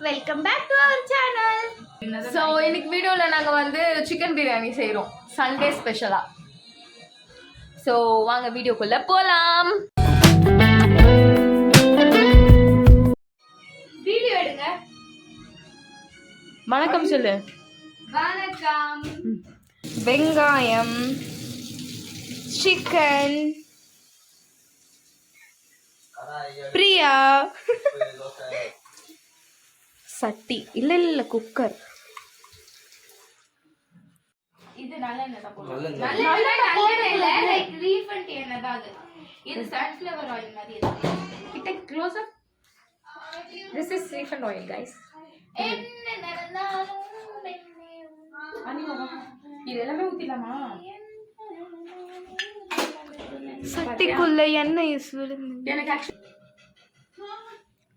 Welcome back to our channel. So இன்னைக்கு வீடியோவில் நாங்கள் வந்து சிக்கன் பிரியாணி செய்கிறோம் சண்டே ஸ்பெஷலாக. ஸோ வாங்க வீடியோக்குள்ளே போகலாம். வீடியோ எடுங்க. வணக்கம் சொல்லு. வணக்கம். வெங்காயம், சிக்கன், பிரியா, சட்டி இல்ல குக்கர். இது நல்லெண்ணெய் தான் போடுறோம். நல்லெண்ணெய் இல்ல, லைக் ரீஃபண்ட் எண்ணெய் தான் அது. இது சன்ஃப்ளவர் ஆயில் மாதிரி இருக்கு. கிட்ட close up. This is refined oil guys. என்ன நடந்தாலும் இது எல்லாமே ஊத்திடலாமா? சட்டிக்குள்ள எண்ணெய் எனக்கு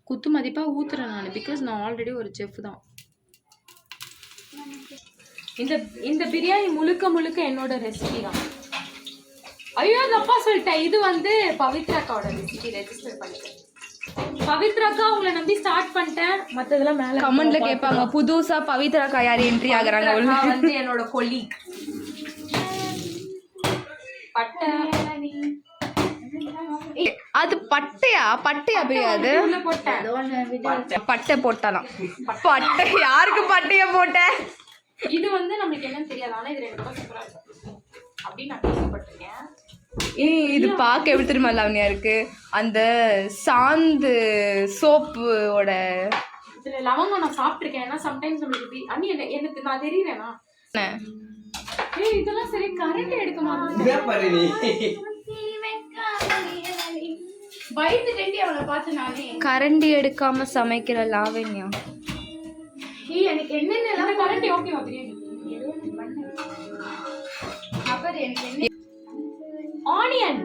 குத்து மதிப்பா ஊத்துறேன் நான், பிகாஸ் நான் ஆல்ரெடி ஒரு செஃப் தான். இந்த பிரியாணி முழுக்க என்னோட ரெசிபி தான். ஐயோ தப்பா சொல்லிட்டேன். இது வந்து பவித்ராக்காவோட ரெசிபி. ரெஜிஸ்டர் பண்ணிட்டேன். பவித்ராக்கா உங்களை நம்பி ஸ்டார்ட் பண்ணிட்டேன். மத்ததெல்லாம் மேல கமெண்ட்ல கேட்பாங்க புதுசா பவித்ராக்கா யார் என்ட்ரி ஆகுறாங்க. வந்து என்னோட கொலீக். பட்டை அது பட்டையா பிரியாது. பட்டை போட்டாலாம். பட்டை யாருக்கு பட்டைய போட்ட? இது வந்து நம்மளுக்கு என்னன்னு தெரியாது. ஆனா இது 2 சூப்பரா இருக்கு அப்படின்னு நான் கேள்விப்பட்டிருக்கேன். இது பார்க்க எப்படி தெரியுமா லாவண்யா இருக்கு, அந்த சாந்து சோப்போட இதுல லவங்கம் நான் சாப்பிட்டிருக்கேன். ஏன்னா சம்டைம்ஸ் நம்மளுக்கு அண்ணி எனக்கு நான் தெரியறேனா இதெல்லாம் சரி கரண்ட் எடுக்க மாட்டேன். வயிற்று கட்டி அவளை பார்த்து நானே கரண்டி எடுக்காம சமைக்கிற லாவண்யா. எனக்கு என்னென்ன கரண்ட் ஓகேவா பிரியாணி? அப்புறம் எனக்கு என்ன ஆனியன்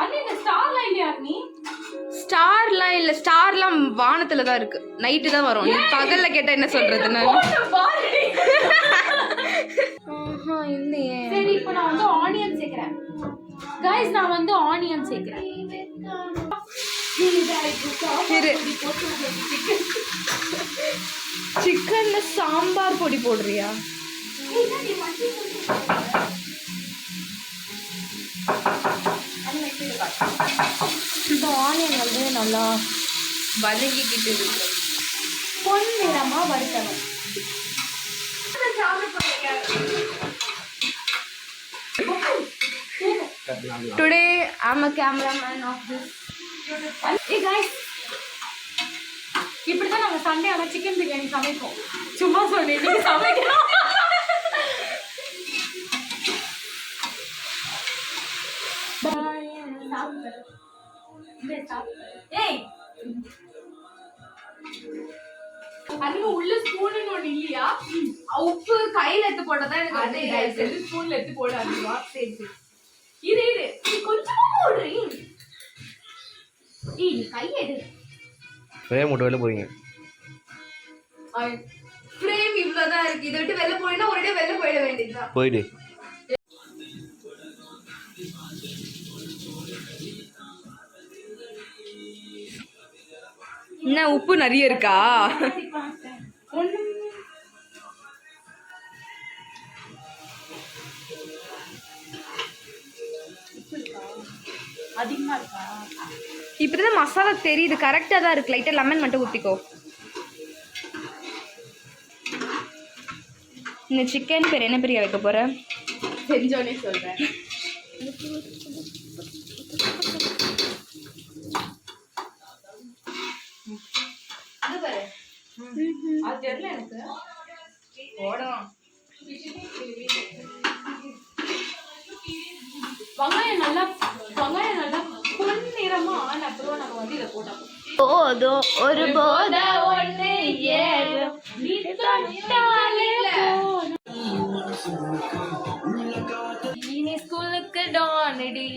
அண்ணி இந்த ஸ்டார்லாம் இல்லையா நீ? ஸ்டார்லாம் இல்ல, ஸ்டார்லாம் வானத்துல தான் இருக்கு. நைட்டு தான் வரும். பகல்ல கேட்டா என்ன சொல்றது நான்? இல்லையே. சரி இப்போ நான் வந்து ஆனியன் சேர்க்கிறேன். गाइस நான் வந்து ஆனியன் சேர்க்கிறேன். சிக்கன்ல சாம்பார் பொடி போடுறியா? இந்த ஆனியன் வந்து நல்லா வதங்கிக்கிட்டு இருக்கு. பொன்னிறமா வறுக்கணும். Today I'm a cameraman of this. Hey guys, இப்படிதான் நாங்க சண்டே ஆனா சிக்கன் பிரியாணி சமைப்போம். சும்மா சொல்லி நீங்க சமைக்கணும். ஏய் அதுக்கு உள்ள ஸ்பூன் ஒண்ணு இல்லையா? உப்பு கையில எடுத்து போட்டதான் எனக்கு வந்து ஸ்பூன்ல எடுத்து போடாதீங்க. சரி சரி இரு நீ கொஞ்சமா போடுறீ. நீ கையை எடு. ஃப்ரேம் விட்டு வெளில போறீங்க. ஃப்ரேம் இவ்வளவுதான் இருக்கு. இதை விட்டு வெளில போயினா ஒரே வெளில போயிட வேண்டியதுதான். போயிடு. என்ன உப்பு நிறைய இருக்கா? அதிகமா இருக்கா? இப்படிதான் மசாலா தெரியுது. கரெக்டா தான் இருக்கு. லைட்டா லெமன் மட்டும் ஊத்திக்கோ. இந்த சிக்கன் பேர் என்ன பிரியா வைக்க போற? செஞ்சோனே சொல்றேன். அது பாரு. அது தெரியல எனக்கு. போடலாம். வெங்காயம் நல்லா பொன்னிறமா ஆன அப்புறம் நம்ம வந்து இதை போட்டோம். போதோ ஒரு போத ஒண்ணு ஏறும் நீ தொட்டாலே நீ ஸ்கூலுக்கு டானடி.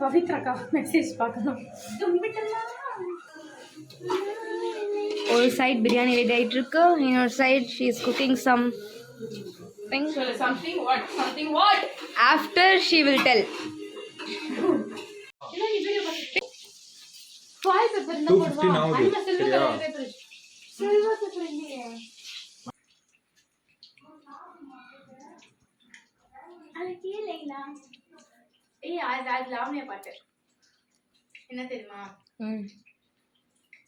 பவித்ராக்கா மெசேஜ் பார்க்கணும். ஒரு சைட் பிரியாணி ரெடி ஆயிட்டு இருக்கு, இன்னொரு side she is cooking some something what after she will tell. Foil paper இருந்தா போடுவா அண்ணா silver colour paper silver paper இல்லையே அது கீழேங்களா ஏய் அது லாவண்யா பாட்டு என்ன தெரியுமா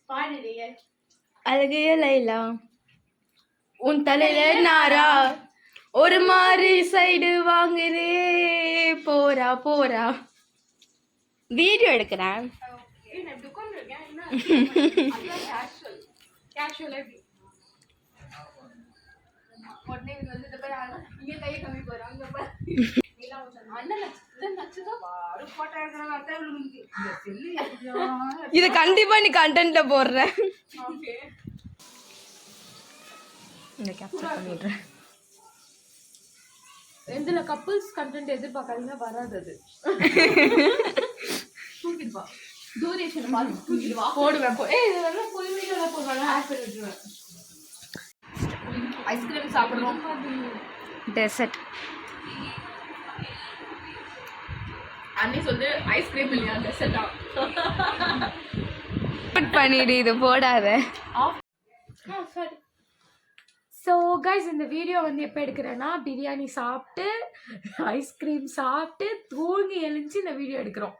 பாடுறியே அழகிய லைலா உன் தலையில நாரா ஒரு மாதிரி சைடு வாங்குதே போறா போறா. வீடியோ எடுக்கிறேன். ஏய் நான் துக்கம் இருக்கேன் என்ன கேஷுவல் கேஷுவல் எப்படி உடனே இது வந்து இந்த பேர் இங்கே கையை கம்மி போகிறாங்க அண்ணன் நச்சுதான் வாரு போட்டோ எடுக்கிறவங்க அத்தை இந்த செல்லு இது கண்டிப்பா நீ கண்டென்ட்ல போடுற. ஓகே இந்த கேப்சர் பண்ணிடுறேன். இதுல கப்புள்ஸ் கண்டென்ட் எதிர்பார்க்காதீங்க, வராது அது. தூக்கிடுவா டூரேஷன் பார்த்து தூக்கிடுவா போடுவேன். ஏய் இது வந்து ஃபுல் வீடியோல போடுவாங்க, ஹேர் பண்ணி விட்டுருவேன். ஐஸ்கிரீம் சாப்பிடுறோம். டெசர்ட் அண்ணி சொல்லு ஐஸ்கிரீம் இல்லையா டெசர்ட்டா பண்ணிடு, இது போடாத. சரி. ஸோ கைஸ் இந்த வீடியோ வந்து எப்போ எடுக்கிறேன்னா பிரியாணி சாப்பிட்டு ஐஸ்கிரீம் சாப்பிட்டு தூங்கி எழுந்துச்சு இந்த வீடியோ எடுக்கிறோம்.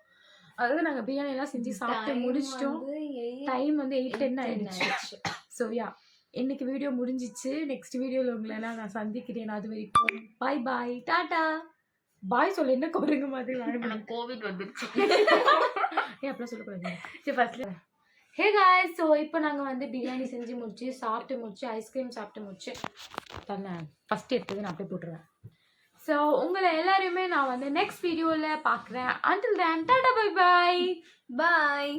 அதாவது நாங்கள் பிரியாணிலாம் செஞ்சு சாப்பிட்டு முடிச்சிட்டோம். டைம் வந்து 8:10 ஆயிடுச்சு. ஸோ யா இன்னைக்கு வீடியோ முடிஞ்சிச்சு. நெக்ஸ்ட் வீடியோவில் உங்களை நான் சந்திக்கிறேன். அது வரைக்கும் பாய் பாய் டாட்டா. பாய் சொல்ல என்ன குரங்கு மாதிரி வாழ கோவிட் வந்துருச்சு. ஏன் அப்படிலாம் சொல்லக்கூடாது. சரி ஃபர்ஸ்ட்ல ஹே காய்ஸ். ஸோ இப்போ நாங்கள் வந்து பிரியாணி செஞ்சு முடிச்சு சாப்பிட்டு முடிச்சு ஐஸ்கிரீம் சாப்பிட்டு முடிச்சு தானே ஃபஸ்ட் எடுத்தது நான் அப்படியே போட்டுருவேன். ஸோ உங்களை எல்லாரையுமே நான் வந்து நெக்ஸ்ட் வீடியோவில் பார்க்குறேன். Until then tata bye bye பாய்.